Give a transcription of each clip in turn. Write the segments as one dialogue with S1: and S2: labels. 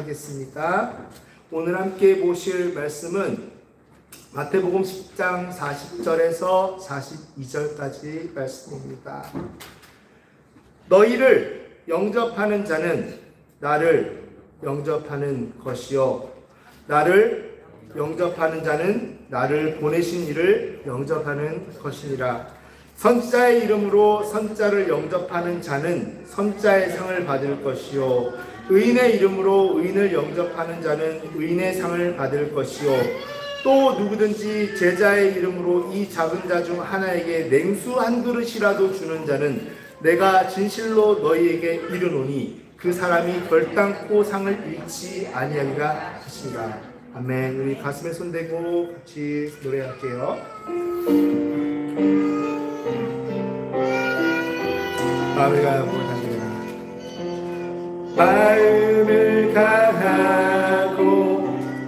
S1: 하겠습니다. 오늘 함께 보실 말씀은 마태복음 10장 40절에서 42절까지 말씀입니다. 너희를 영접하는 자는 나를 영접하는 것이요, 나를 영접하는 자는 나를 보내신 이를 영접하는 것이니라. 선지자의 이름으로 선지자를 영접하는 자는 선지자의 상을 받을 것이요, 의인의 이름으로 의인을 영접하는 자는 의인의 상을 받을 것이요, 또 누구든지 제자의 이름으로 이 작은 자 중 하나에게 냉수 한 그릇이라도 주는 자는 내가 진실로 너희에게 이르노니 그 사람이 결단코 상을 잃지 아니하리라 하시니라. 아멘. 우리 가슴에 손대고 같이 노래할게요. 마음을 가하고 마음을 가하고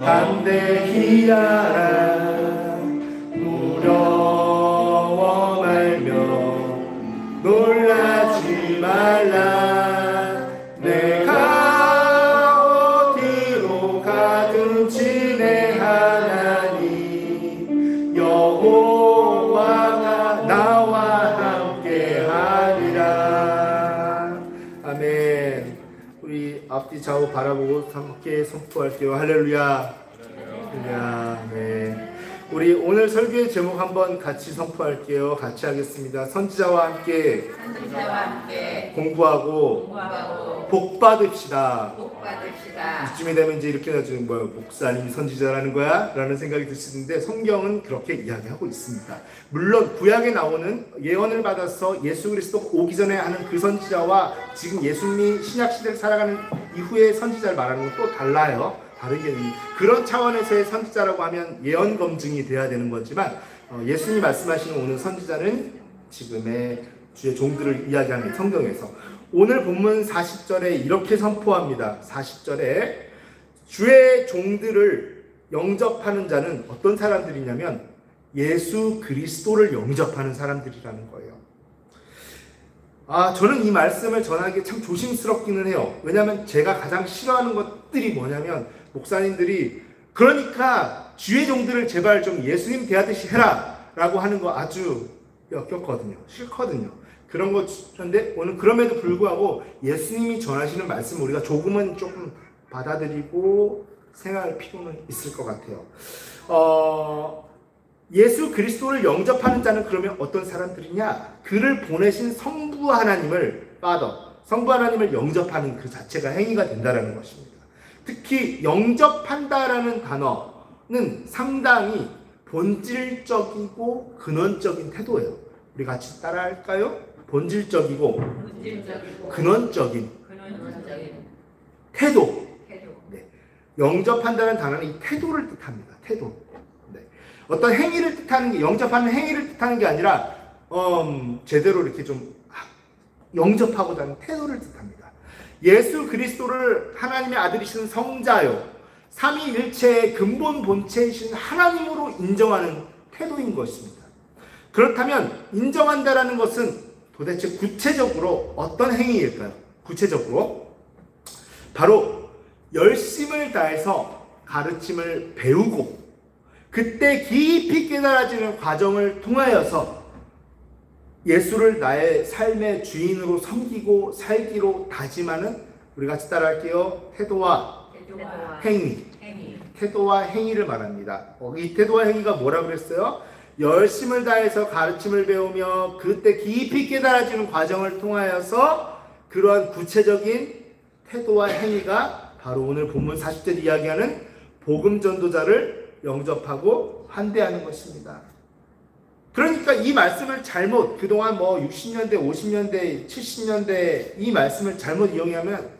S1: 담대히 하라. 두려워 말며 놀라지 말라. 내가 어디로 가든지 내 하나님 여호와가 나와 함께하리라. 아멘. 우리 앞뒤 좌우 바라보고 함께 선포할게요. 할렐루야. 할렐루야. 네. 우리 오늘 설교의 제목 한번 같이 선포할게요. 같이 하겠습니다. 선지자와 함께 공부하고 복 받읍시다. 이쯤이 되면 이제 이렇게 나중에 목사님이 선지자라는 거야? 라는 생각이 들 수 있는데 성경은 그렇게 이야기하고 있습니다. 물론 구약에 나오는 예언을 받아서 예수 그리스도 오기 전에 하는 그 선지자와 지금 예수님이 신약시대를 살아가는 이후의 선지자를 말하는 건 또 달라요. 다르게 그런 차원에서의 선지자라고 하면 예언 검증이 돼야 되는 거지만 예수님이 말씀하시는 오늘 선지자는 지금의 주의 종들을 이야기하는 성경에서 오늘 본문 40절에 이렇게 선포합니다. 40절에 주의 종들을 영접하는 자는 어떤 사람들이냐면 예수 그리스도를 영접하는 사람들이라는 거예요. 저는 이 말씀을 전하기 참 조심스럽기는 해요. 왜냐하면 제가 가장 싫어하는 것들이 뭐냐면 목사님들이 그러니까 주의 종들을 제발 좀 예수님 대하듯이 해라 라고 하는 거 아주 역겹거든요. 싫거든요. 그런 거 그런데 오늘 그럼에도 불구하고 예수님이 전하시는 말씀 우리가 조금은 조금 받아들이고 생각할 필요는 있을 것 같아요. 예수 그리스도를 영접하는 자는 그러면 어떤 사람들이냐? 그를 보내신 성부 하나님을 성부 하나님을 영접하는 그 자체가 행위가 된다는 것입니다. 특히 영접한다라는 단어는 상당히 본질적이고 근원적인 태도예요. 우리 같이 따라할까요? 본질적이고 근원적인 태도. 네. 영접한다는 단어는 이 태도를 뜻합니다. 태도. 네. 어떤 행위를 뜻하는 게, 영접하는 행위를 뜻하는 게 아니라 제대로 이렇게 좀 영접하고자 하는 태도를 뜻합니다. 예수 그리스도를 하나님의 아들이신 성자요, 삼위일체의 근본 본체이신 하나님으로 인정하는 태도인 것입니다. 그렇다면 인정한다라는 것은 도대체 구체적으로 어떤 행위일까요? 구체적으로 바로 열심을 다해서 가르침을 배우고 그때 깊이 깨달아지는 과정을 통하여서 예수를 나의 삶의 주인으로 섬기고 살기로 다짐하는, 우리 같이 따라할게요. 태도와 행위. 태도와 행위를 말합니다. 이 태도와 행위가 뭐라고 그랬어요? 열심을 다해서 가르침을 배우며 그때 깊이 깨달아지는 과정을 통하여서 그러한 구체적인 태도와 행위가 바로 오늘 본문 40절 이야기하는 복음 전도자를 영접하고 환대하는 것입니다. 그러니까 이 말씀을 잘못, 그동안 60년대, 50년대, 70년대 이 말씀을 잘못 이용하면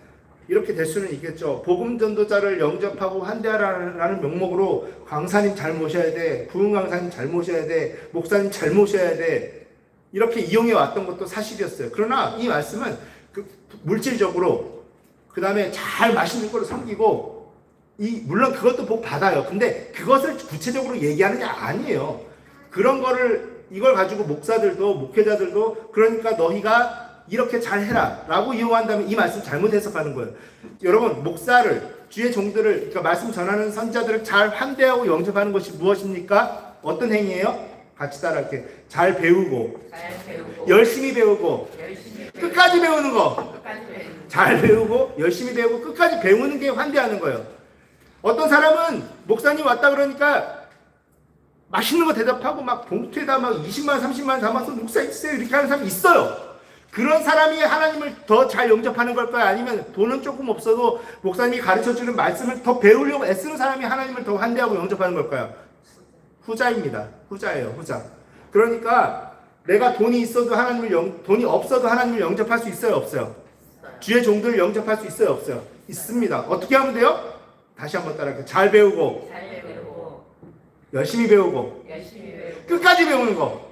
S1: 이렇게 될 수는 있겠죠. 복음 전도자를 영접하고 환대하라는 명목으로 강사님 잘 모셔야 돼, 부흥 강사님 잘 모셔야 돼, 목사님 잘 모셔야 돼, 이렇게 이용해 왔던 것도 사실이었어요. 그러나 이 말씀은 물질적으로 그 다음에 잘 맛있는 걸로 섬기고 물론 그것도 복 받아요. 근데 그것을 구체적으로 얘기하는 게 아니에요. 그런 거를 이걸 가지고 목사들도 목회자들도 그러니까 너희가 이렇게 잘해라 라고 이용한다면 이 말씀 잘못 해석하는 거예요. 여러분, 목사를 주의 종들을, 그러니까 말씀 전하는 선지자들을 잘 환대하고 영접하는 것이 무엇입니까? 어떤 행위예요? 같이 따라할게요. 잘 배우고, 열심히 배우고, 끝까지 배우는 거. 잘 배우고 열심히 배우고 끝까지 배우는 게 환대하는 거예요. 어떤 사람은 목사님 왔다 그러니까 맛있는 거 대답하고 막 봉투에다 막 20만 30만 담아서 목사님 주세요 이렇게 하는 사람이 있어요. 그런 사람이 하나님을 더 잘 영접하는 걸까요? 아니면 돈은 조금 없어도 목사님이 가르쳐주는 말씀을 더 배우려고 애쓰는 사람이 하나님을 더 환대하고 영접하는 걸까요? 후자입니다. 후자예요. 후자. 그러니까 내가 돈이 있어도 돈이 없어도 하나님을 영접할 수 있어요? 없어요? 주의 종들을 영접할 수 있어요? 없어요? 있습니다. 어떻게 하면 돼요? 다시 한번 따라할게요. 잘 배우고, 열심히 배우고, 끝까지 배우는 거.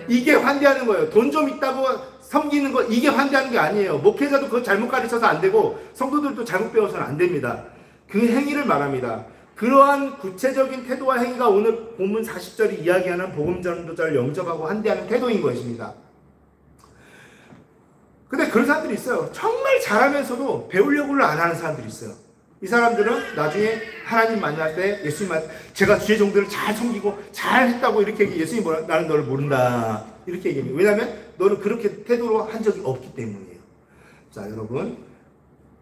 S1: 이게 환대하는 거예요. 돈 좀 있다고 섬기는 거, 이게 환대하는 게 아니에요. 목회자도 그거 잘못 가르쳐서 안 되고 성도들도 잘못 배워서는 안 됩니다. 그 행위를 말합니다. 그러한 구체적인 태도와 행위가 오늘 본문 40절이 이야기하는 복음 전도자를 영접하고 환대하는 태도인 것입니다. 근데 그런 사람들이 있어요. 정말 잘하면서도 배우려고를 안 하는 사람들이 있어요. 이 사람들은 나중에 하나님 만날 때 예수님 제가 주의 종들을 잘 섬기고 잘 했다고 이렇게 얘기해. 예수님이 나는 너를 모른다 이렇게 얘기합니다. 왜냐하면 너는 그렇게 태도로 한 적이 없기 때문이에요. 자 여러분,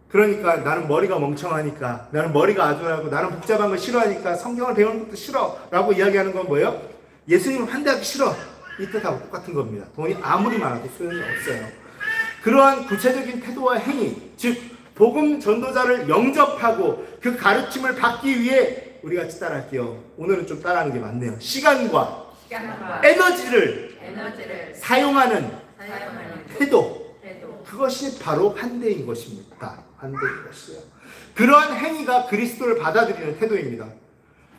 S1: 그러니까 나는 머리가 멍청하니까, 나는 머리가 아둔하고, 나는 복잡한 거 싫어하니까 성경을 배우는 것도 싫어 라고 이야기하는 건 뭐예요? 예수님을 환대하기 싫어, 이 뜻하고 똑같은 겁니다. 돈이 아무리 많아도 소용이 없어요. 그러한 구체적인 태도와 행위, 즉 복음 전도자를 영접하고 그 가르침을 받기 위해 우리 같이 따라할게요. 오늘은 좀 따라하는 게 맞네요. 시간과 에너지를 사용하는 태도, 그것이 바로 환대인 것입니다. 환대인 것이에요. 그러한 행위가 그리스도를 받아들이는 태도입니다.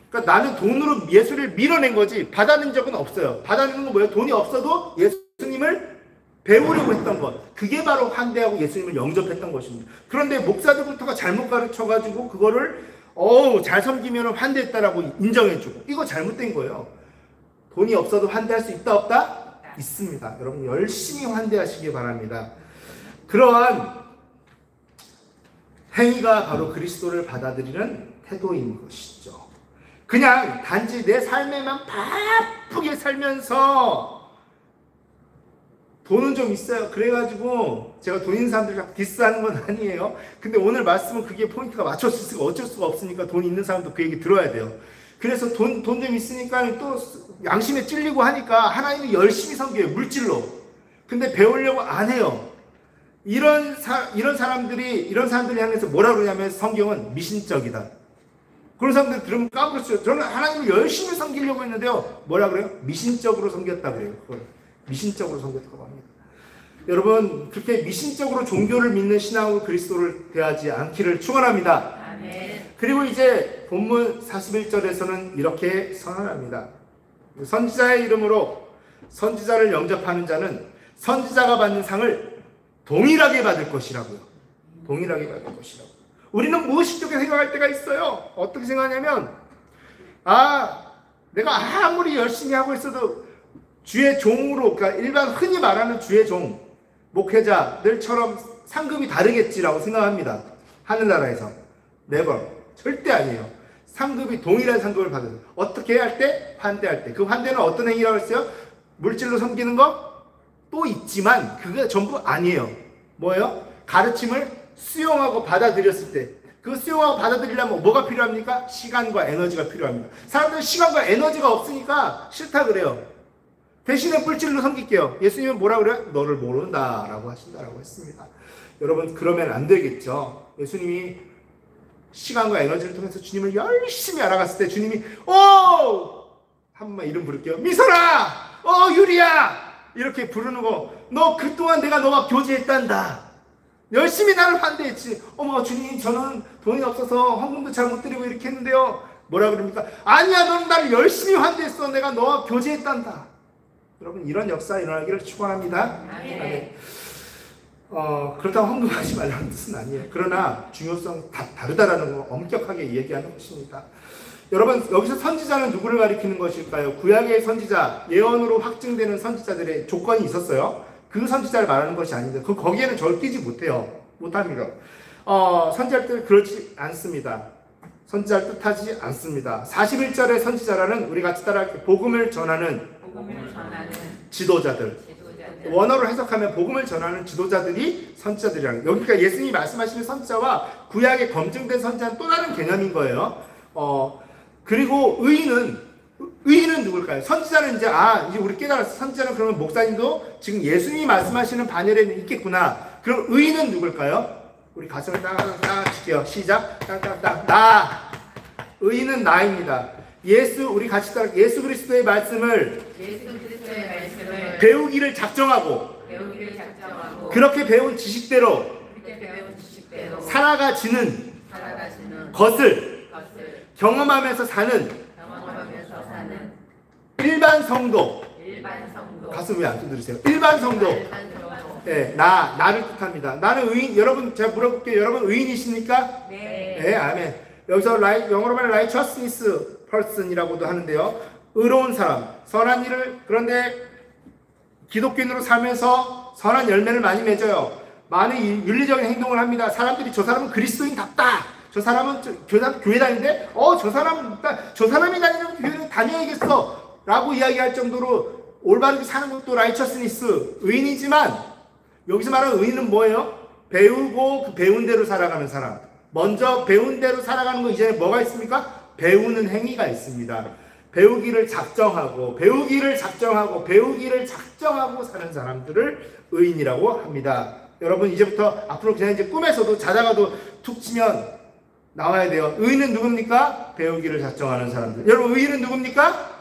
S1: 그러니까 나는 돈으로 예수를 밀어낸 거지 받아낸 적은 없어요. 받아내는 건 뭐예요? 돈이 없어도 예수님을 배우려고 했던 것, 그게 바로 환대하고 예수님을 영접했던 것입니다. 그런데 목사들부터가 잘못 가르쳐가지고 그거를 잘 섬기면 환대했다라고 인정해주고, 이거 잘못된 거예요. 돈이 없어도 환대할 수 있다 없다? 있습니다. 여러분 열심히 환대하시기 바랍니다. 그러한 행위가 바로 그리스도를 받아들이는 태도인 것이죠. 그냥 단지 내 삶에만 바쁘게 살면서 돈은 좀 있어요. 그래가지고 제가 돈 있는 사람들 디스하는 건 아니에요. 근데 오늘 말씀은 그게 포인트가 맞췄을 수가 어쩔 수가 없으니까 돈 있는 사람도 그 얘기 들어야 돼요. 그래서 돈 좀 있으니까 또 양심에 찔리고 하니까 하나님이 열심히 섬겨요. 물질로. 근데 배우려고 안 해요. 이런 사람들이 향해서 뭐라 그러냐면 성경은 미신적이다. 그런 사람들 들으면 까불었어요. 저는 하나님을 열심히 섬기려고 했는데요. 뭐라 그래요? 미신적으로 섬겼다 그래요. 그걸 미신적으로 섬겼다고 합니다. 여러분 그렇게 미신적으로 종교를 믿는 신앙으로 그리스도를 대하지 않기를 축원합니다. 아멘. 그리고 이제 본문 41절에서는 이렇게 선언합니다. 선지자의 이름으로 선지자를 영접하는 자는 선지자가 받는 상을 동일하게 받을 것이라고요. 동일하게 받을 것이라고. 우리는 무의식적으로 생각할 때가 있어요. 어떻게 생각하냐면 내가 아무리 열심히 하고 있어도 주의 종으로, 그러니까 일반 흔히 말하는 주의 종, 목회자들처럼 상급이 다르겠지라고 생각합니다. 하늘나라에서. never. 절대 아니에요. 상급이 동일한 상급을 받아요. 어떻게 할 때? 환대할 때. 그 환대는 어떤 행위라고 했어요? 물질로 섬기는 거? 또 있지만 그게 전부 아니에요. 뭐예요? 가르침을 수용하고 받아들였을 때, 그 수용하고 받아들이려면 뭐가 필요합니까? 시간과 에너지가 필요합니다. 사람들은 시간과 에너지가 없으니까 싫다 그래요. 대신에 물질로 섬길게요. 예수님은 뭐라 그래요? 너를 모른다 라고 하신다라고 했습니다. 여러분 그러면 안 되겠죠. 예수님이 시간과 에너지를 통해서 주님을 열심히 알아갔을 때 주님이 한 번만 이름 부를게요. 미선아! 유리야! 이렇게 부르는 거, 너 그동안 내가 너와 교제했단다. 열심히 나를 환대했지. 주님 저는 돈이 없어서 헌금도 잘 못 드리고 이렇게 했는데요. 뭐라 그럽니까? 아니야, 너는 나를 열심히 환대했어. 내가 너와 교제했단다. 여러분 이런 역사 일어나기를 축원합니다. 네. 그렇다고 헌금하지 말라는 뜻은 아니에요. 그러나 중요성 다 다르다라는 걸 엄격하게 얘기하는 것입니다. 여러분 여기서 선지자는 누구를 가리키는 것일까요? 구약의 선지자, 예언으로 확증되는 선지자들의 조건이 있었어요. 그 선지자를 말하는 것이 아닌데 거기에는 절대지 못합니다. 선지자할 때 그렇지 않습니다. 선지자를 뜻하지 않습니다. 41절의 선지자라는 우리 같이 따라할게요. 복음을 전하는 지도자들. 원어로 해석하면 복음을 전하는 지도자들이 선지자들이라는, 여기가 예수님이 말씀하시는 선지자와 구약에 검증된 선지자는 또 다른 개념인 거예요. 그리고 의인은 누굴까요? 선지자는 이제 우리 깨달았어. 선지자는 그러면 목사님도 지금 예수님이 말씀하시는 반열에 있겠구나. 그럼 의인은 누굴까요? 우리 가슴을 딱 칠게요. 시작. 딱딱딱. 나. 의인은 나입니다. 우리 같이 따라 예수 그리스도의 말씀을 배우기를 작정하고 그렇게 배운 지식대로 살아가지는 것을 경험하면서 사는 일반 성도. 가슴 왜 안 두드리세요? 일반 성도. 네, 나를 뜻합니다. 나는 의인. 여러분, 제가 물어볼게요. 여러분 의인이십니까? 네, 아멘. 여기서 영어로 말하면 righteousness person이라고도 하는데요. 의로운 사람, 선한 일을, 그런데 기독교인으로 살면서 선한 열매를 많이 맺어요. 많은 윤리적인 행동을 합니다. 사람들이 저 사람은 그리스도인답다. 저 사람은 교회 다니는데 저 사람이 다니는 교회는 다녀야겠어 라고 이야기할 정도로 올바르게 사는 것도 righteousness, 의인이지만 여기서 말하는 의인은 뭐예요? 배우고 그 배운 대로 살아가는 사람. 먼저 배운 대로 살아가는 거 이전에 뭐가 있습니까? 배우는 행위가 있습니다. 배우기를 작정하고 사는 사람들을 의인이라고 합니다. 여러분 이제부터 앞으로 그냥 이제 꿈에서도 자다가도 툭 치면 나와야 돼요. 의인은 누굽니까? 배우기를 작정하는 사람들. 여러분 의인은 누굽니까?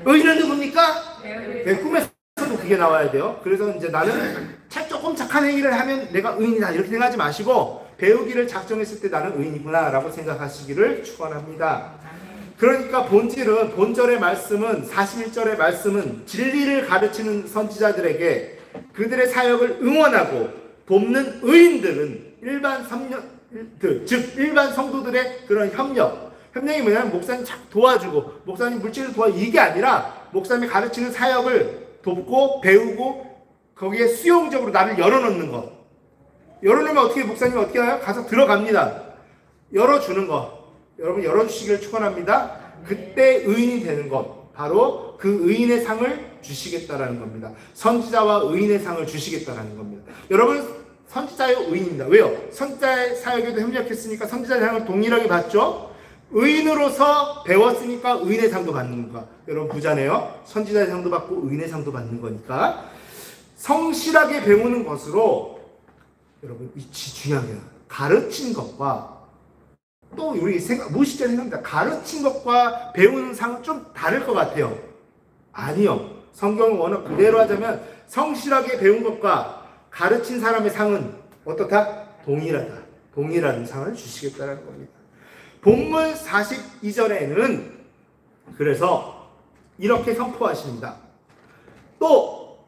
S1: 의인은 누굽니까? 네, 꿈에서도 그게 나와야 돼요. 그래서 이제 나는 조금 착한 행위를 하면 내가 의인이다 이렇게 생각하지 마시고 배우기를 작정했을 때 나는 의인이구나 라고 생각하시기를 축원합니다. 그러니까 본절의 말씀은 41절의 말씀은 진리를 가르치는 선지자들에게 그들의 사역을 응원하고 돕는 의인들은 일반 성도들의 그런 협력이 뭐냐면 목사님 도와주고 목사님 물질을 도와주고 이게 아니라 목사님이 가르치는 사역을 돕고 배우고 거기에 수용적으로 나를 열어놓는 것. 열어놓으면 어떻게 목사님이 어떻게 해요? 가서 들어갑니다. 열어주는 것. 여러분 열어주시기를 축원합니다. 그때 의인이 되는 것. 바로 그 의인의 상을 주시겠다라는 겁니다. 선지자와 의인의 상을 주시겠다라는 겁니다. 여러분 선지자요 의인입니다. 왜요? 선지자의 사역에도 협력했으니까 선지자의 상을 동일하게 받죠. 의인으로서 배웠으니까 의인의 상도 받는 거야. 여러분 부자네요. 선지자의 상도 받고 의인의 상도 받는 거니까 성실하게 배우는 것으로 여러분 이 중요한 게 가르친 것과 또 우리 무의식적으로 생각합니다. 가르친 것과 배우는 상은 좀 다를 것 같아요. 아니요. 성경은 워낙 그대로 하자면 성실하게 배운 것과 가르친 사람의 상은 어떻다? 동일하다. 동일한 상을 주시겠다는 겁니다. 본문 42절에는 그래서 이렇게 선포하십니다. 또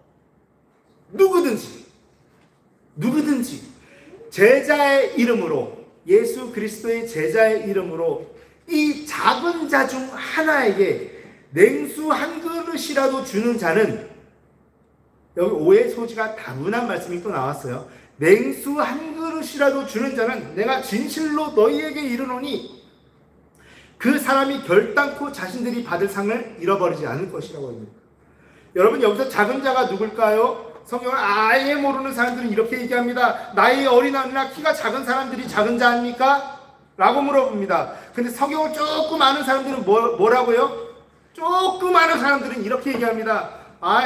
S1: 누구든지 제자의 이름으로 예수 그리스도의 제자의 이름으로 이 작은 자 중 하나에게 냉수 한 그릇이라도 주는 자는 여기 오해 소지가 다분한 말씀이 또 나왔어요. 냉수 한 그릇이라도 주는 자는 내가 진실로 너희에게 이르노니 그 사람이 결단코 자신들이 받을 상을 잃어버리지 않을 것이라고 합니다. 여러분 여기서 작은 자가 누굴까요? 성경을 아예 모르는 사람들은 이렇게 얘기합니다. 나이 어린아이나 키가 작은 사람들이 작은 자 아닙니까? 라고 물어봅니다. 근데 성경을 조금 아는 사람들은 뭐라고요? 조금 아는 사람들은 이렇게 얘기합니다.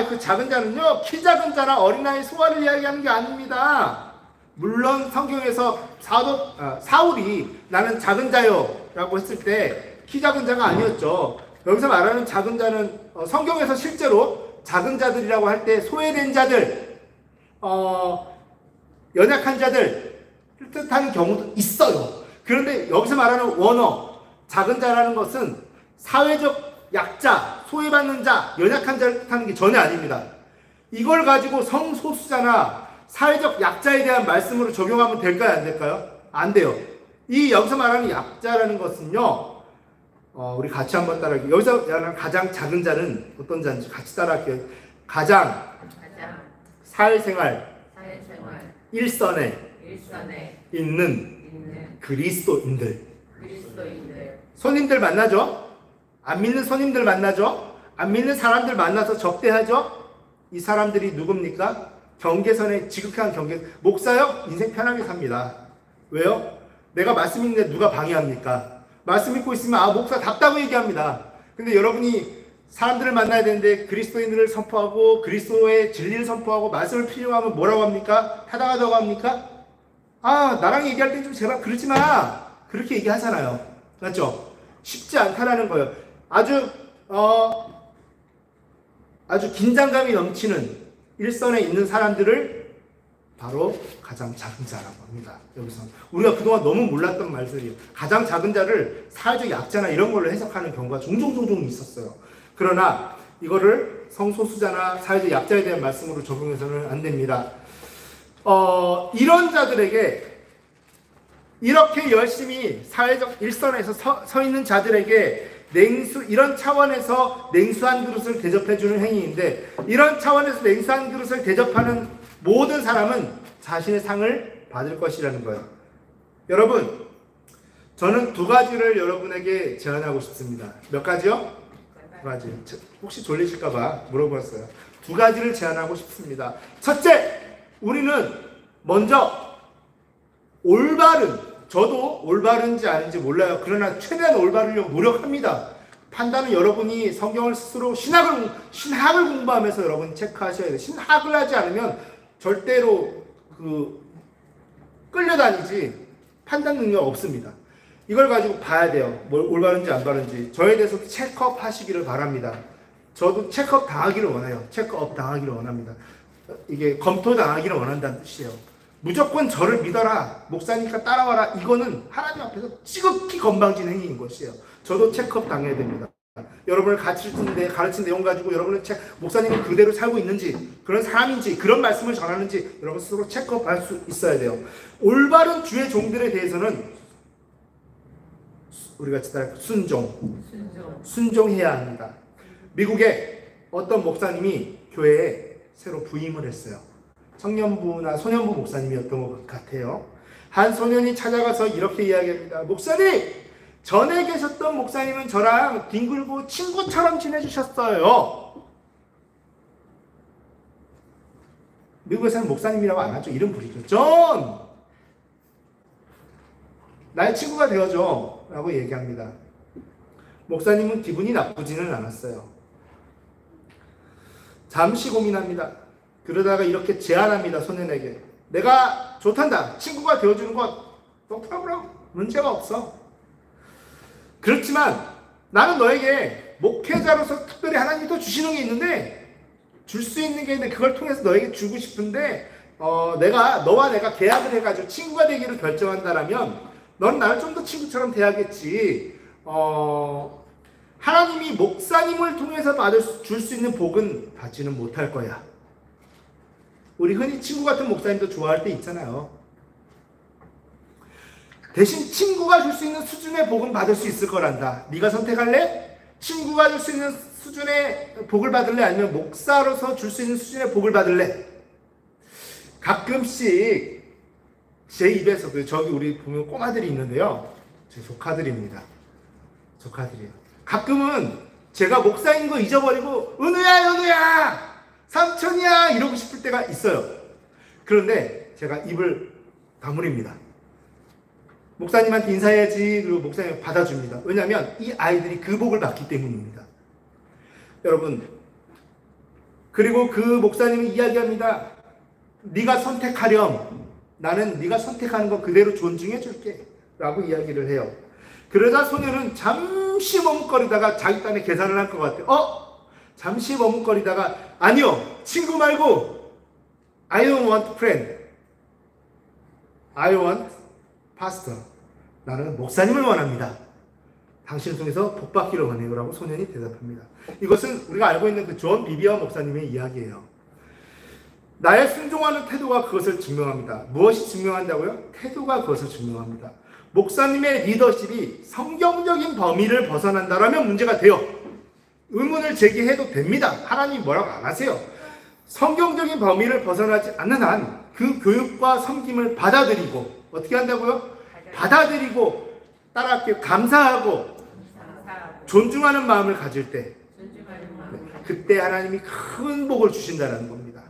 S1: 그 작은 자는요, 키 작은 자나 어린아이 소아를 이야기하는 게 아닙니다. 물론 성경에서 사울이 나는 작은 자요 라고 했을 때 키 작은 자가 아니었죠. 여기서 말하는 작은 자는 성경에서 실제로 작은 자들이라고 할 때 소외된 자들, 연약한 자들 뜻하는 경우도 있어요. 그런데 여기서 말하는 원어, 작은 자라는 것은 사회적 약자, 소외받는 자, 연약한 자를 뜻하는 게 전혀 아닙니다. 이걸 가지고 성소수자나 사회적 약자에 대한 말씀으로 적용하면 될까요? 안 될까요? 안 돼요. 이 여기서 말하는 약자라는 것은요, 우리 같이 한번 따라할게요. 여기서 말하는 가장 작은 자는 어떤 자인지 같이 따라할게요. 가장 사회생활 일선에
S2: 일선에
S1: 있는 그리스도인들.
S2: 그리스도인들.
S1: 손님들 만나죠? 안 믿는 손님들 만나죠? 안 믿는 사람들 만나서 접대하죠? 이 사람들이 누굽니까? 경계선에 지극한 경계. 목사요? 인생 편하게 삽니다. 왜요? 내가 말씀 읽는데 누가 방해합니까? 말씀 믿고 있으면 목사 답다고 얘기합니다. 근데 여러분이 사람들을 만나야 되는데 그리스도인들을 선포하고 그리스도의 진리를 선포하고 말씀을 필요하면 뭐라고 합니까? 타당하다고 합니까? 나랑 얘기할 때 좀 제발 그러지 마. 그렇게 얘기하잖아요. 맞죠? 쉽지 않다라는 거예요. 아주 긴장감이 넘치는 일선에 있는 사람들을 바로 가장 작은 자라고 합니다. 여기서 우리가 그동안 너무 몰랐던 말들이에요. 가장 작은 자를 사회적 약자나 이런 걸로 해석하는 경우가 종종 있었어요. 그러나 이거를 성소수자나 사회적 약자에 대한 말씀으로 적용해서는 안 됩니다. 이런 자들에게 이렇게 열심히 사회적 일선에서 서 있는 자들에게 이런 차원에서 냉수한 그릇을 대접해주는 행위인데, 이런 차원에서 냉수한 그릇을 대접하는 모든 사람은 자신의 상을 받을 것이라는 거예요. 여러분, 저는 두 가지를 여러분에게 제안하고 싶습니다. 몇 가지요? 두 가지. 혹시 졸리실까봐 물어봤어요. 두 가지를 제안하고 싶습니다. 첫째, 우리는 먼저 저도 올바른지 아닌지 몰라요. 그러나 최대한 올바르려고 노력합니다. 판단은 여러분이 성경을 스스로 신학을 공부하면서 여러분 체크하셔야 돼요. 신학을 하지 않으면 절대로 끌려다니지 판단 능력 없습니다. 이걸 가지고 봐야 돼요. 뭘 올바른지 안 바른지. 저에 대해서 체크업 하시기를 바랍니다. 저도 체크업 당하기를 원해요. 체크업 당하기를 원합니다. 이게 검토 당하기를 원한다는 뜻이에요. 무조건 저를 믿어라, 목사니까 따라와라, 이거는 하나님 앞에서 지극히 건방진 행위인 것이에요. 저도 체크업 당해야 됩니다. 여러분을 가르친 내용 가지고 여러분은 목사님이 그대로 살고 있는지, 그런 사람인지, 그런 말씀을 전하는지 여러분 스스로 체크업 할 수 있어야 돼요. 올바른 주의 종들에 대해서는 우리가 순종해야 합니다. 미국에 어떤 목사님이 교회에 새로 부임을 했어요. 청년부나 소년부 목사님이었던 것 같아요. 한 소년이 찾아가서 이렇게 이야기합니다. 목사님! 전에 계셨던 목사님은 저랑 뒹굴고 친구처럼 지내주셨어요. 미국에서는 목사님이라고 안 하죠. 이름 부르죠. 존! 나의 친구가 되어줘. 라고 얘기합니다. 목사님은 기분이 나쁘지는 않았어요. 잠시 고민합니다. 그러다가 이렇게 제안합니다. 소년에게. 내가 좋단다. 친구가 되어주는 것 no problem. 문제가 없어. 그렇지만 나는 너에게 목회자로서 특별히 하나님이 또 주시는 게 있는데, 줄 수 있는 게 있는데 그걸 통해서 너에게 주고 싶은데, 너와 내가 계약을 해가지고 친구가 되기를 결정한다라면 넌 나를 좀 더 친구처럼 대하겠지. 하나님이 목사님을 통해서 줄 수 있는 복은 받지는 못할 거야. 우리 흔히 친구 같은 목사님도 좋아할 때 있잖아요. 대신 친구가 줄 수 있는 수준의 복은 받을 수 있을 거란다. 네가 선택할래? 친구가 줄 수 있는 수준의 복을 받을래? 아니면 목사로서 줄 수 있는 수준의 복을 받을래? 가끔씩 제 입에서, 저기 우리 보면 꼬마들이 있는데요. 제 조카들입니다. 조카들이요. 가끔은 제가 목사인 거 잊어버리고 은우야 삼촌이야 이러고 싶을 때가 있어요. 그런데 제가 입을 다물입니다. 목사님한테 인사해야지. 그리고 목사님 받아줍니다. 왜냐하면 이 아이들이 그 복을 받기 때문입니다. 여러분, 그리고 그 목사님이 이야기합니다. 네가 선택하렴. 나는 네가 선택하는 거 그대로 존중해 줄게 라고 이야기를 해요. 그러자 소녀는 잠시 머뭇거리다가 자기 딴에 계산을 할 것 같아요. 잠시 머뭇거리다가 아니요, 친구 말고 I don't want friend, I want pastor. 나는 목사님을 원합니다. 당신을 통해서 복받기를 원해요 라고 소년이 대답합니다. 이것은 우리가 알고 있는 그 존 비비어 목사님의 이야기예요. 나의 순종하는 태도가 그것을 증명합니다. 무엇이 증명한다고요? 태도가 그것을 증명합니다. 목사님의 리더십이 성경적인 범위를 벗어난다라면 문제가 돼요. 의문을 제기해도 됩니다. 하나님 뭐라고 안 하세요. 성경적인 범위를 벗어나지 않는 한 그 교육과 섬김을 받아들이고 어떻게 한다고요? 받아들이고 따라할게요. 감사하고 존중하는 마음을 가질 때 그때 하나님이 큰 복을 주신다는 겁니다.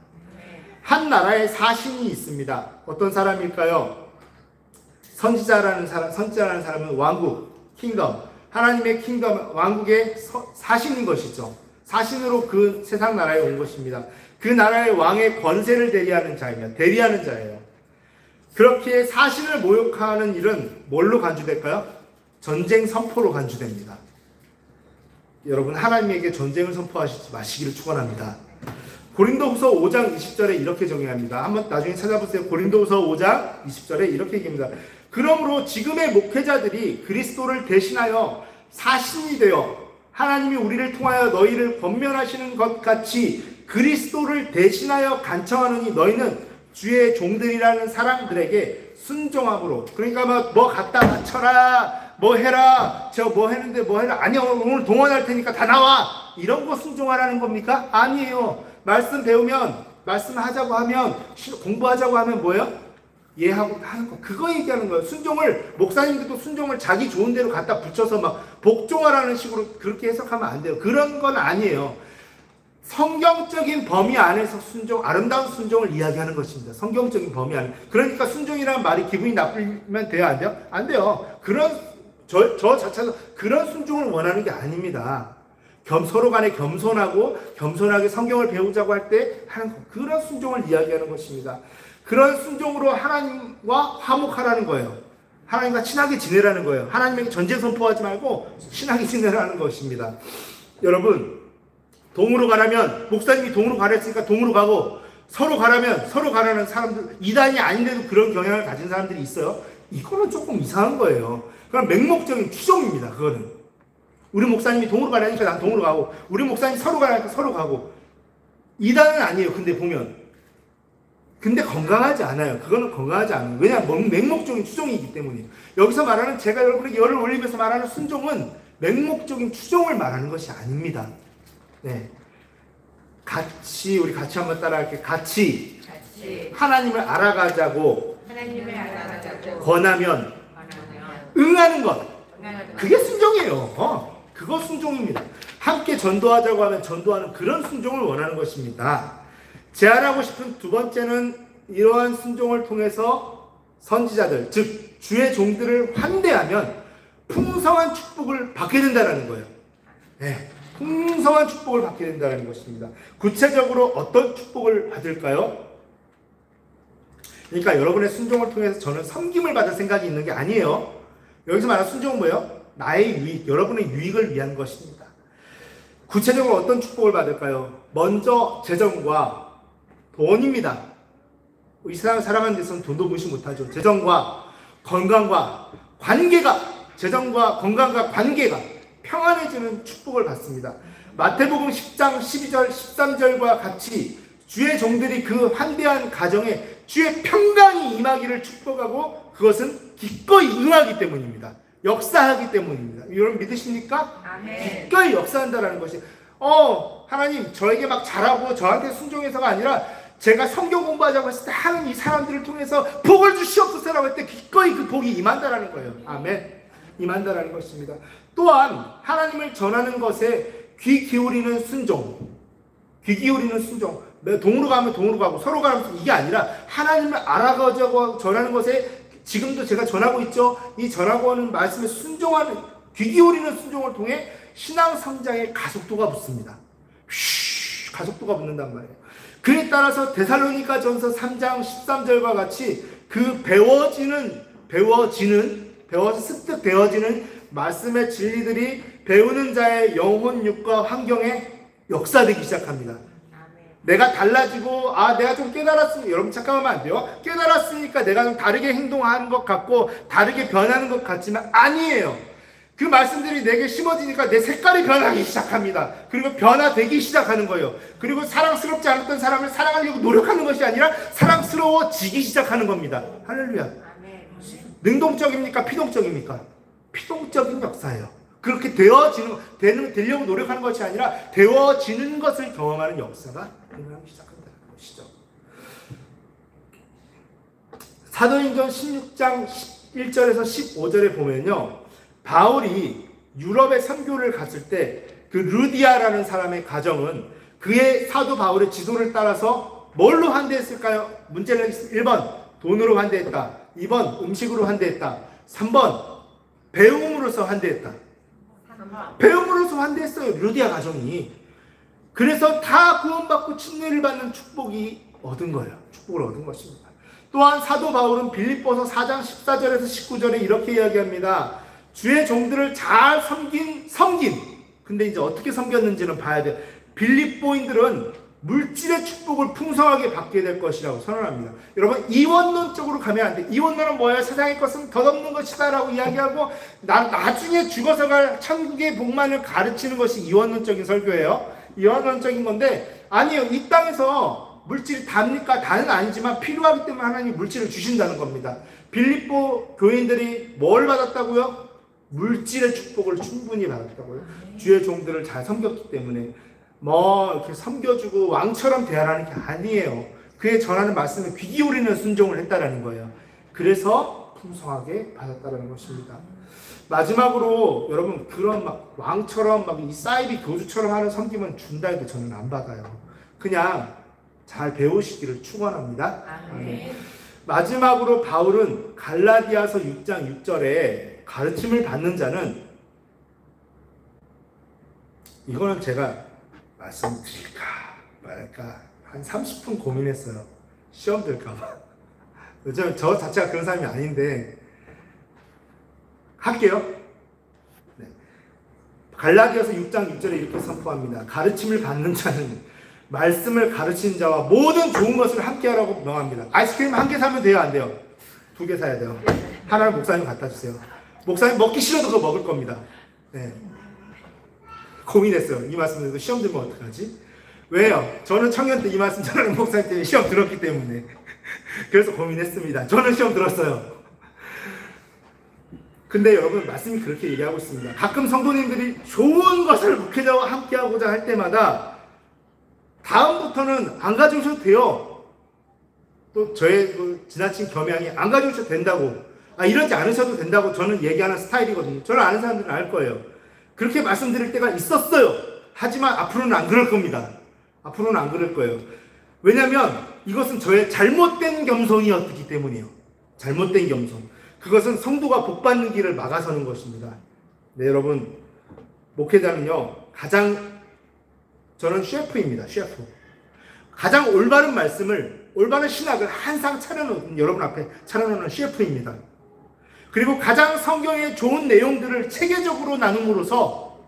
S1: 한 나라에 사신이 있습니다. 어떤 사람일까요? 선지자라는 사람은 왕국, 킹덤, 하나님의 킹덤, 왕국의 사신인 것이죠. 사신으로 그 세상 나라에 온 것입니다. 그 나라의 왕의 권세를 대리하는 자예요. 그렇게 사신을 모욕하는 일은 뭘로 간주될까요? 전쟁 선포로 간주됩니다. 여러분, 하나님에게 전쟁을 선포하시지 마시기를 축원합니다. 고린도후서 5장 20절에 이렇게 정의합니다. 한번 나중에 찾아보세요. 고린도후서 5장 20절에 이렇게 얘기합니다. 그러므로 지금의 목회자들이 그리스도를 대신하여 사신이 되어 하나님이 우리를 통하여 너희를 권면하시는 것 같이 그리스도를 대신하여 간청하느니 너희는 주의 종들이라는 사람들에게 순종함으로. 그러니까 뭐 갖다 바쳐라, 뭐 해라, 저 뭐 했는데 뭐 해라, 아니요 오늘 동원할 테니까 다 나와, 이런 거 순종하라는 겁니까? 아니에요. 말씀 배우면, 말씀하자고 하면, 공부하자고 하면 뭐예요? 이해하고 하는 거, 그거 얘기하는 거예요. 순종을, 목사님들도 순종을 자기 좋은 대로 갖다 붙여서 막 복종하라는 식으로 그렇게 해석하면 안 돼요. 그런 건 아니에요. 성경적인 범위 안에서 아름다운 순종을 이야기하는 것입니다. 성경적인 범위 안에. 그러니까 순종이라는 말이 기분이 나쁘면 돼요? 안 돼요? 안 돼요. 저 자체도 그런 순종을 원하는 게 아닙니다. 서로 간에 겸손하게 성경을 배우자고 할 때 하는 그런 순종을 이야기하는 것입니다. 그런 순종으로 하나님과 화목하라는 거예요. 하나님과 친하게 지내라는 거예요. 하나님에게 전쟁 선포하지 말고 친하게 지내라는 것입니다. 여러분, 동으로 가라면, 목사님이 동으로 가랬으니까 동으로 가고, 서로 가라면 서로 가라는 사람들, 이단이 아닌데도 그런 경향을 가진 사람들이 있어요. 이거는 조금 이상한 거예요. 그럼 맹목적인 추종입니다. 그거는. 우리 목사님이 동으로 가라니까 난 동으로 가고, 우리 목사님이 서로 가라니까 서로 가고. 이단은 아니에요. 근데 보면. 근데 건강하지 않아요. 그거는 건강하지 않아요. 왜냐하면 맹목적인 추종이기 때문이에요. 여기서 말하는, 제가 여러분에게 열을 올리면서 말하는 순종은 맹목적인 추종을 말하는 것이 아닙니다. 네. 우리 같이 한번 따라할게요. 같이 하나님을 알아가자고 권하면 응하는 것. 그게 순종이에요. 그거 순종입니다. 함께 전도하자고 하면 전도하는 그런 순종을 원하는 것입니다. 제안하고 싶은 두 번째는 이러한 순종을 통해서 선지자들, 즉 주의 종들을 환대하면 풍성한 축복을 받게 된다는 거예요. 네. 풍성한 축복을 받게 된다는 것입니다. 구체적으로 어떤 축복을 받을까요? 그러니까 여러분의 순종을 통해서 저는 섬김을 받을 생각이 있는 게 아니에요. 여기서 말하는 순종은 뭐예요? 나의 유익, 여러분의 유익을 위한 것입니다. 구체적으로 어떤 축복을 받을까요? 먼저 재정과 돈입니다. 이 세상을 살아가는 데서는 돈도 무시 못하죠. 재정과 건강과 관계가, 재정과 건강과 관계가 평안해지는 축복을 받습니다. 마태복음 10장 12절 13절과 같이 주의 종들이 그 환대한 가정에 주의 평강이 임하기를 축복하고, 그것은 기꺼이 응하기 때문입니다. 역사하기 때문입니다. 여러분 믿으십니까?
S2: 아멘.
S1: 기꺼이 역사한다라는 것이, 하나님 저에게 막 잘하고 저한테 순종해서가 아니라 제가 성경 공부하자고 했을 때 하는 이 사람들을 통해서 복을 주시옵소서라고 할 때 기꺼이 그 복이 임한다라는 거예요. 아멘. 임한다라는 것입니다. 또한 하나님을 전하는 것에 귀 기울이는 순종. 동으로 가면 동으로 가고 서로 가면, 이게 아니라 하나님을 알아가자고 전하는 것에, 지금도 제가 전하고 있죠. 이 전하고 하는 말씀에 순종하는, 귀 기울이는 순종을 통해 신앙 성장에 가속도가 붙습니다. 가속도가 붙는단 말이에요. 그에 따라서 데살로니가 전서 3장 13절과 같이 그 습득되어지는 말씀의 진리들이 배우는 자의 영혼, 육과 환경에 역사되기 시작합니다. 내가 달라지고, 내가 좀 깨달았으니까, 여러분 착각하면 안 돼요. 깨달았으니까 내가 좀 다르게 행동하는 것 같고 다르게 변하는 것 같지만 아니에요. 그 말씀들이 내게 심어지니까 내 색깔이 변하기 시작합니다. 그리고 변화되기 시작하는 거예요. 그리고 사랑스럽지 않았던 사람을 사랑하려고 노력하는 것이 아니라 사랑스러워지기 시작하는 겁니다. 할렐루야. 능동적입니까? 피동적입니까? 피동적인 역사예요. 그렇게 되려고 노력하는 것이 아니라 되어지는 것을 경험하는 역사가 일어나기 시작한다는 것이죠. 사도행전 16장 11절에서 15절에 보면요, 바울이 유럽에 선교를 갔을 때 그 루디아라는 사람의 가정은 그의 사도 바울의 지도를 따라서 뭘로 환대했을까요? 문제는 1번 돈으로 환대했다, 2번 음식으로 환대했다, 3번 배움으로써 환대했다. 배움으로써 환대했어요, 루디아 가정이. 그래서 다 구원받고 침례를 받는 축복을 얻은 것입니다. 또한 사도 바울은 빌립보서 4장 14절에서 19절에 이렇게 이야기합니다. 주의 종들을 잘 섬긴. 근데 이제 어떻게 섬겼는지는 봐야 돼요. 빌립보인들은 물질의 축복을 풍성하게 받게 될 것이라고 선언합니다. 여러분, 이원론적으로 가면 안 돼. 이원론은 뭐예요? 세상의 것은 덧없는 것이다 라고 이야기하고 나중에 죽어서 갈 천국의 복만을 가르치는 것이 이원론적인 설교예요. 이원론적인 건데, 아니요, 이 땅에서 물질이 답니까? 다는 아니지만 필요하기 때문에 하나님이 물질을 주신다는 겁니다. 빌립보 교인들이 뭘 받았다고요? 물질의 축복을 충분히 받았다고요. 주의 종들을 잘 섬겼기 때문에 이렇게 섬겨주고 왕처럼 대하라는 게 아니에요. 그에 전하는 말씀에 귀 기울이는 순종을 했다라는 거예요. 그래서 풍성하게 받았다라는 것입니다. 마지막으로 여러분, 그런 왕처럼 이 사이비 교주처럼 하는 섬김은 준다 해도 저는 안 받아요. 그냥 잘 배우시기를 축원합니다. 마지막으로 바울은 갈라디아서 6장 6절에 가르침을 받는 자는, 이거는 제가 말씀드릴까 말까 한 30분 고민했어요. 시험 들까봐. 요즘 저 자체가 그런 사람이 아닌데 할게요. 네. 갈라디아서 6장 6절에 이렇게 선포합니다. 가르침을 받는 자는 말씀을 가르치는 자와 모든 좋은 것을 함께 하라고 명합니다. 아이스크림 한 개 사면 돼요, 안 돼요? 2개 사야 돼요. 하나를 목사님 갖다 주세요. 목사님 먹기 싫어도 그거 먹을 겁니다. 네. 고민했어요. 이 말씀 듣고 시험 들면 어떡하지? 왜요? 저는 청년 때 이 말씀 전하는 목사님 때문에 시험 들었기 때문에. 그래서 고민했습니다. 저는 시험 들었어요. 근데 여러분, 말씀이 그렇게 얘기하고 있습니다. 가끔 성도님들이 좋은 것을 목회자와 함께 하고자 할 때마다 다음부터는 안 가져오셔도 돼요. 또 저의 지나친 겸양이 안 가져오셔도 된다고, 이러지 않으셔도 된다고 저는 얘기하는 스타일이거든요. 저를 아는 사람들은 알 거예요. 그렇게 말씀드릴 때가 있었어요. 하지만 앞으로는 안 그럴 겁니다. 앞으로는 안 그럴 거예요. 왜냐하면 이것은 저의 잘못된 겸손이었기 때문이에요. 잘못된 겸손. 그것은 성도가 복받는 길을 막아서는 것입니다. 네, 여러분, 목회자는요, 저는 셰프입니다. 셰프. 가장 올바른 말씀을, 올바른 신학을 항상 차려놓는, 여러분 앞에 차려놓는 셰프입니다. 그리고 가장 성경의 좋은 내용들을 체계적으로 나눔으로써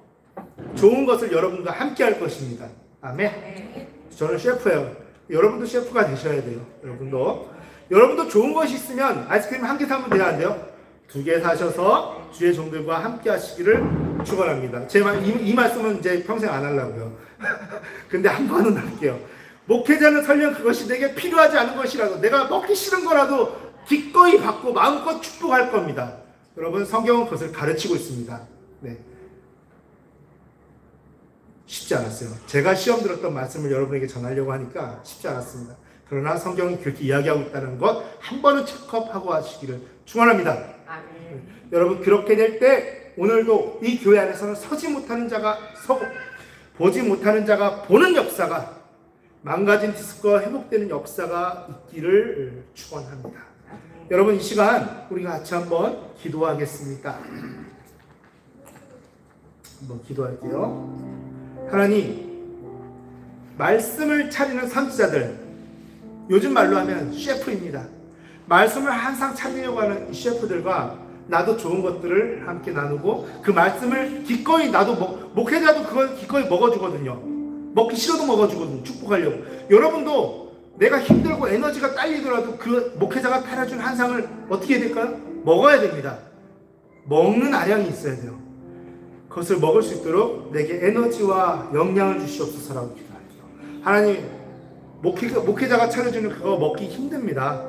S1: 좋은 것을 여러분과 함께 할 것입니다. 아멘. 저는 셰프예요. 여러분도 셰프가 되셔야 돼요. 여러분도 좋은 것이 있으면 아이스크림 한 개 사면 돼요, 안 돼요? 2개 사셔서 주의 종들과 함께 하시기를 축원합니다. 이 말씀은 이제 평생 안 하려고요. 근데 한 번은 할게요. 목회자는 설령 그것이 내게 필요하지 않은 것이라도, 내가 먹기 싫은 거라도 기꺼이 받고 마음껏 축복할 겁니다. 여러분, 성경은 그것을 가르치고 있습니다. 네. 쉽지 않았어요. 제가 시험 들었던 말씀을 여러분에게 전하려고 하니까 쉽지 않았습니다. 그러나 성경은 그렇게 이야기하고 있다는 것 한 번은 체크업하고 하시기를 축원합니다.
S2: 아멘.
S1: 여러분, 그렇게 될 때 오늘도 이 교회 안에서는 서지 못하는 자가 서고 보지 못하는 자가 보는 역사가, 망가진 디스크가 회복되는 역사가 있기를 축원합니다. 여러분, 이 시간 우리가 같이 한번 기도하겠습니다. 한번 기도할게요. 하나님, 말씀을 차리는 선지자들, 요즘 말로 하면 셰프입니다. 말씀을 항상 차리려고 하는 이 셰프들과 나도 좋은 것들을 함께 나누고 그 말씀을 기꺼이, 나도 목회자도 그걸 기꺼이 먹어주거든요. 먹기 싫어도 먹어주거든요. 축복하려고. 여러분도 내가 힘들고 에너지가 딸리더라도 그 목회자가 팔아준 한 상을 어떻게 해야 될까요? 먹어야 됩니다. 먹는 아량이 있어야 돼요. 그것을 먹을 수 있도록 내게 에너지와 영양을 주시옵소서라고 기도할게요. 하나님, 목회자가 차려주는 그거 먹기 힘듭니다.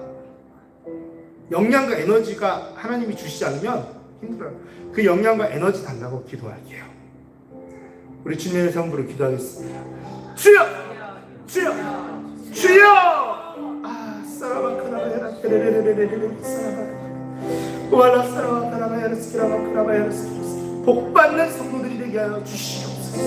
S1: 영양과 에너지가 하나님이 주시지 않으면 힘들어요. 그 영양과 에너지 달라고 기도할게요. 우리 주님의 성부로 기도하겠습니다. 주여! 주여! 주여! 복받는 성도들이 되게 하여 주시옵소서.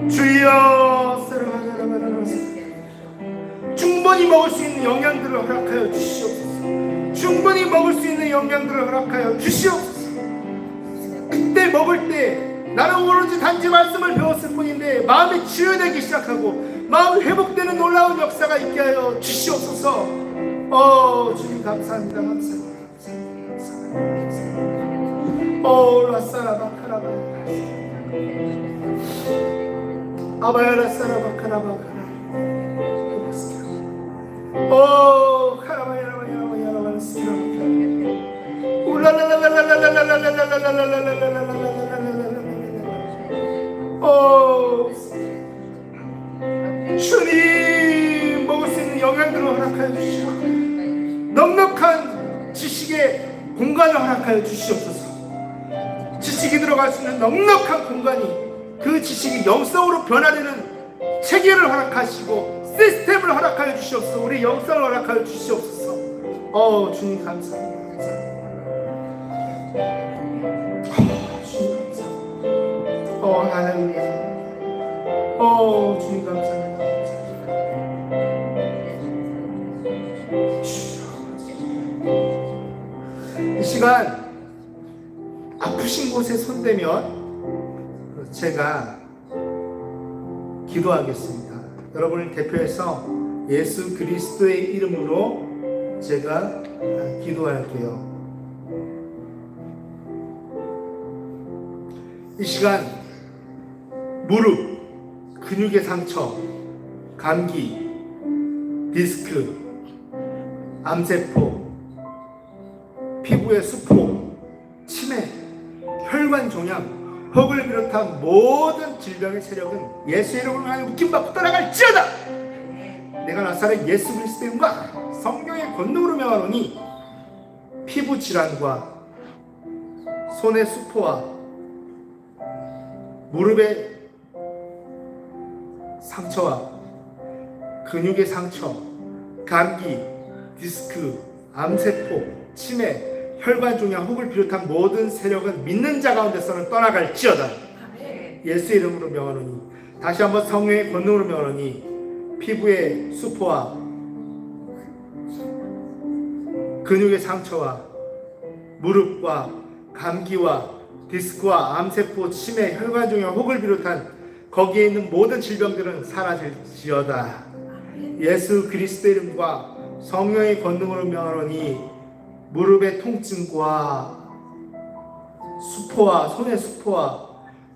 S1: 주여, 충분히 먹을 수 있는 영양들을 허락하여 주시옵소서. 충분히 먹을 수 있는 영양들을 허락하여 주시옵소서. 그때 먹을 때 나는 오로지 단지 말씀을 배웠을 뿐인데 마음이 치유되기 시작하고 마음이 회복되는 놀라운 역사가 있게 하여 주시옵소서. 주님 감사합니다. 감사합니다. 라사라바카라바 아바야라사라바카라바카라 주님, 먹을 수 있는 영양들을 허락하여 주시오. 넉넉한 지식의 공간을 허락하여 주시옵소서. 지식이 들어갈 수 있는 넉넉한 공간이, 그 지식이 영성으로 변화되는 체계를 허락하시고 시스템을 허락하여 주시옵소서. 우리 영성을 허락하여 주시옵소서. 주님 감사합니다. 주님 감사합니다. 할렐루야. 주님 감사합니다. 이 시간 아프신 곳에 손대면 제가 기도하겠습니다. 여러분을 대표해서 예수 그리스도의 이름으로 제가 기도할게요. 이 시간 무릎, 근육의 상처, 감기, 디스크, 암세포, 피부의 수포, 치매, 혈관 종양, 혹을 비롯한 모든 질병의 세력은 예수의 이름으로 하여 묶임받고 떠나갈지어다. 내가 나사렛 예수 그리스도의 이름과 성령의 권능으로 명하노니 피부 질환과 손의 수포와 무릎의 상처와 근육의 상처, 감기, 디스크, 암세포, 치매, 혈관 종양, 혹을 비롯한 모든 세력은 믿는 자 가운데서는 떠나갈지어다. 예수의 이름으로 명하노니, 다시 한번 성령의 권능으로 명하노니 피부의 수포와 근육의 상처와 무릎과 감기와 디스크와 암세포, 치매, 혈관 종양, 혹을 비롯한 거기에 있는 모든 질병들은 사라질지어다. 예수 그리스도의 이름과 성령의 권능으로 명하노니 무릎의 통증과 수포와 손의 수포와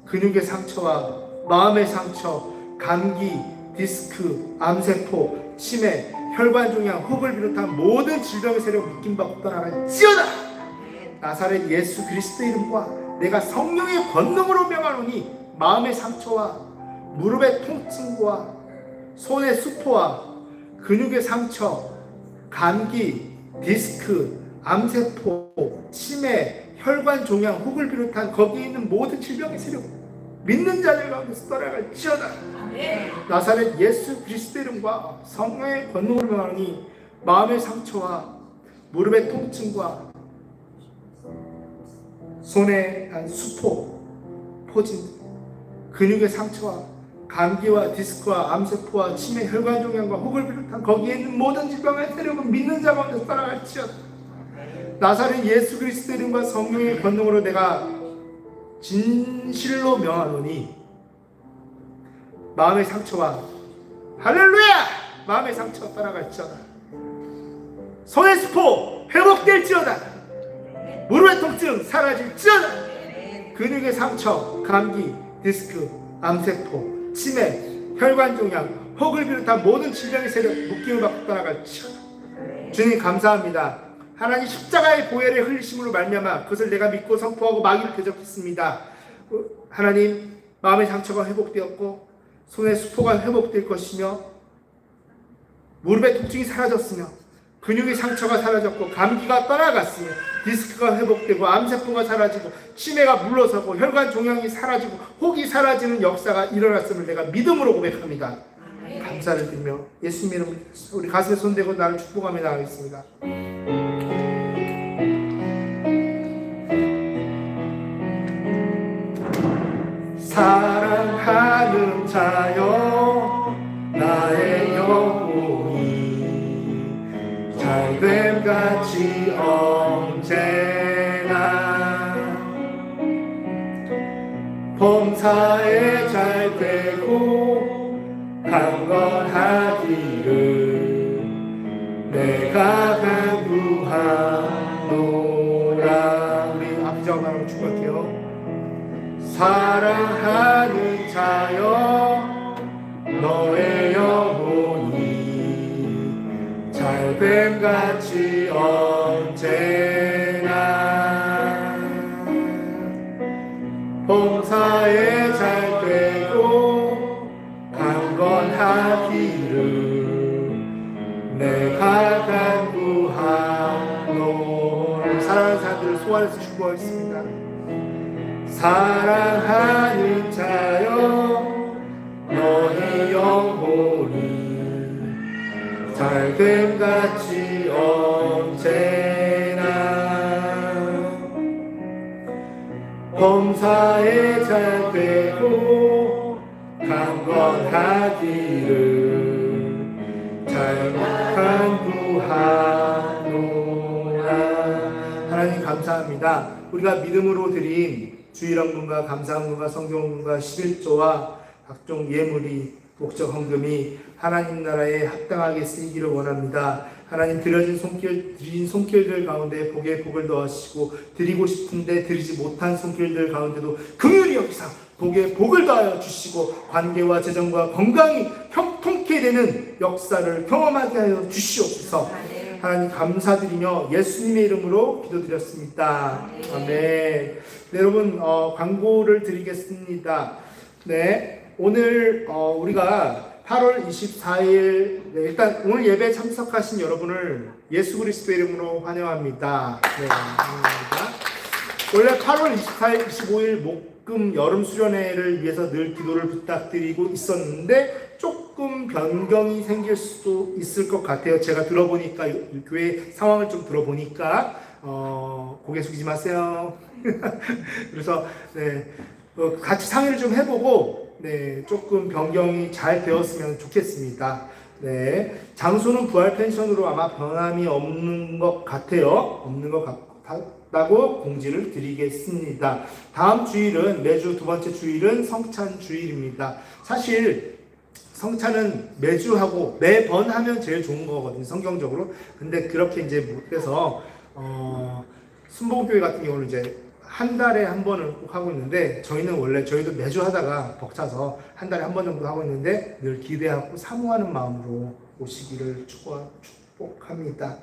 S1: 근육의 상처와 마음의 상처, 감기, 디스크, 암세포, 치매, 혈관 종양, 혹을 비롯한 모든 질병의 세력 묶임받고 떠나갈지어다. 나사렛 예수 그리스도의 이름과 내가 성령의 권능으로 명하노니 마음의 상처와 무릎의 통증과 손의 수포와 근육의 상처, 감기, 디스크, 암세포, 치매, 혈관 종양, 혹을 비롯한 거기에 있는 모든 질병의 세력 믿는 자들 가운데서 떠나갈지어다. 나사렛 예수 그리스도의 이름과 성령의 권능으로 명하노니 마음의 상처와 무릎의 통증과 손의 수포, 포진, 근육의 상처와 감기와 디스크와 암세포와 치매, 혈관 종양과 혹을 비롯한 거기에 있는 모든 질병의 세력은 믿는 자 가운데서 떠나갈지어다. 나사렛 예수 그리스도의 이름과 성령의 권능으로 내가 진실로 명하노니 마음의 상처와 할렐루야! 마음의 상처가 떠나갈지어다. 손의 수포 회복될지어다. 무릎의 통증 사라질지어다. 근육의 상처, 감기, 디스크, 암세포, 치매, 혈관 종양, 혹을 비롯한 모든 질병의 세력 묶임을 받고 떠나갈지어다. 주님 감사합니다. 하나님 십자가의 보혈의 흘리심으로 말미암아 그것을 내가 믿고 선포하고 마귀를 대적했습니다. 하나님, 마음의 상처가 회복되었고 손의 수포가 회복될 것이며 무릎의 통증이 사라졌으며 근육의 상처가 사라졌고 감기가 떠나갔으며 디스크가 회복되고 암세포가 사라지고 치매가 물러서고 혈관 종양이 사라지고 혹이 사라지는 역사가 일어났음을 내가 믿음으로 고백합니다. 감사를 드리며 예수님 이름으로 우리 가슴에 손대고 나를 축복하며 나가겠습니다. 사랑하는 자여 나의 영혼이 잘됨같이 언제나 범사에 잘되고 강건하기를 내가 간구하노라. 우리 앞장으로 축복할게요. 사랑하는 자여 너의 영혼이 잘됨같이 언제나 범사에 잘되고 강건하기를 내가 간구하노라. 사랑하는 사람들을 소환해서 축복하겠습니다. 사랑하는 자여 너희 영혼이 잘됨같이 언제나 범사에 잘되고 강건하기를 잘 간구하노라. 하나님 감사합니다. 우리가 믿음으로 드린 주일헌금과 감사헌금과 성경헌금과 11조와 각종 예물이 목적 헌금이 하나님 나라에 합당하게 쓰이기를 원합니다. 하나님 드린 손길들 가운데 복에 복을 더하시고 드리고 싶은데 드리지 못한 손길들 가운데도 긍휼히 여기사 복에 복을 더하여 주시고 관계와 재정과 건강이 형통케 되는 역사를 경험하게 하여 주시옵소서. 하나님 감사드리며 예수님의 이름으로 기도드렸습니다. 아멘. 네, 여러분 광고를 드리겠습니다. 네, 오늘 우리가 8월 24일 일단 오늘 예배에 참석하신 여러분을 예수 그리스도의 이름으로 환영합니다. 네, 환영합니다. 원래 8월 24일, 25일 목금 여름 수련회를 위해서 늘 기도를 부탁드리고 있었는데 조금 변경이 생길 수도 있을 것 같아요. 제가 들어보니까 교회 상황을 좀 들어보니까 고개 숙이지 마세요. 그래서 네, 같이 상의를 좀 해보고 네, 조금 변경이 잘 되었으면 좋겠습니다. 네, 장소는 부활 펜션으로 아마 변함이 없는 것 같아요. 없는 것 같다고 공지를 드리겠습니다. 다음 주일은 매주 두 번째 주일은 성찬 주일입니다. 사실 성찬은 매주 하고 매번 하면 제일 좋은 거거든요, 성경적으로. 근데 그렇게 이제 못해서 순복음교회 같은 경우는 이제 한 달에 한 번을 꼭 하고 있는데 저희는 원래 저희도 매주 하다가 벅차서 한 달에 한 번 정도 하고 있는데 늘 기대하고 사모하는 마음으로 오시기를 축복합니다.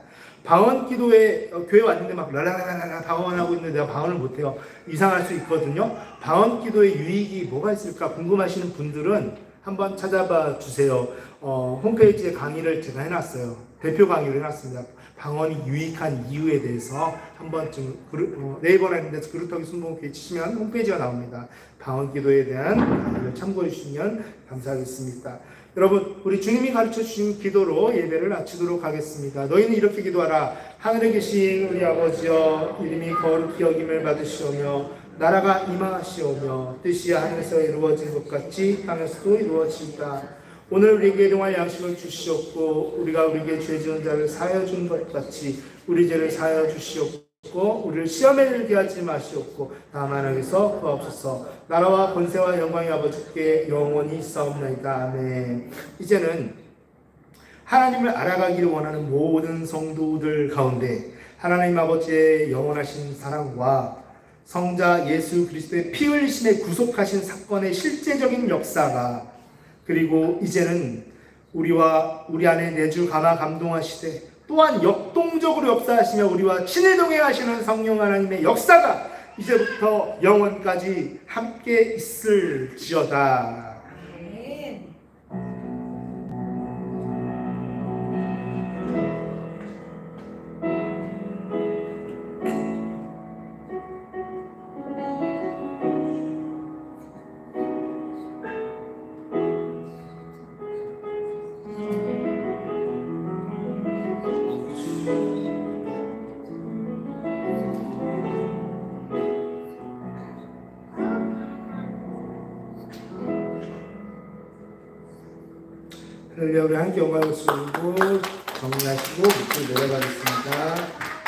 S1: 방언 기도에 교회 왔는데 막 라라라라라 방언하고 있는데 내가 방언을 못해요. 이상할 수 있거든요. 방언 기도의 유익이 뭐가 있을까 궁금하시는 분들은 한번 찾아봐 주세요. 홈페이지에 강의를 제가 해놨어요. 대표 강의를 해놨습니다. 방언이 유익한 이유에 대해서 한 번쯤 네이버나 이런 데서 그루터기 순복음교회 치시면 홈페이지가 나옵니다. 방언 기도에 대한 강의를 참고해 주시면 감사하겠습니다. 여러분, 우리 주님이 가르쳐 주신 기도로 예배를 마치도록 하겠습니다. 너희는 이렇게 기도하라. 하늘에 계신 우리 아버지여, 이름이 거룩히 여김을 받으시오며 나라가 임하시오며 뜻이 하늘에서 이루어진 것 같이 땅에서도 이루어지이다. 오늘 우리에게 일용할 양식을 주시옵고 우리가 우리에게 죄 지은 자를 사하여 준 것 같이 우리 죄를 사하여 주시옵고 우리를 시험에 들게 하지 마시옵고 다만 악에서 구하옵소서. 나라와 권세와 영광이 아버지께 영원히 있사옵나이다. 아멘. 이제는 하나님을 알아가기를 원하는 모든 성도들 가운데 하나님 아버지의 영원하신 사랑과 성자 예수 그리스도의 피 흘리심에 구속하신 사건의 실제적인 역사가 그리고 이제는 우리와 우리 안에 내주 감화 감동하시되 또한 역동적으로 역사하시며 우리와 친히 동행하시는 성령 하나님의 역사가 이제부터 영원까지 함께 있을지어다. 할렐루야. 우리 함께 영광을 쏘고 정리하시고 밑으로 내려가겠습니다.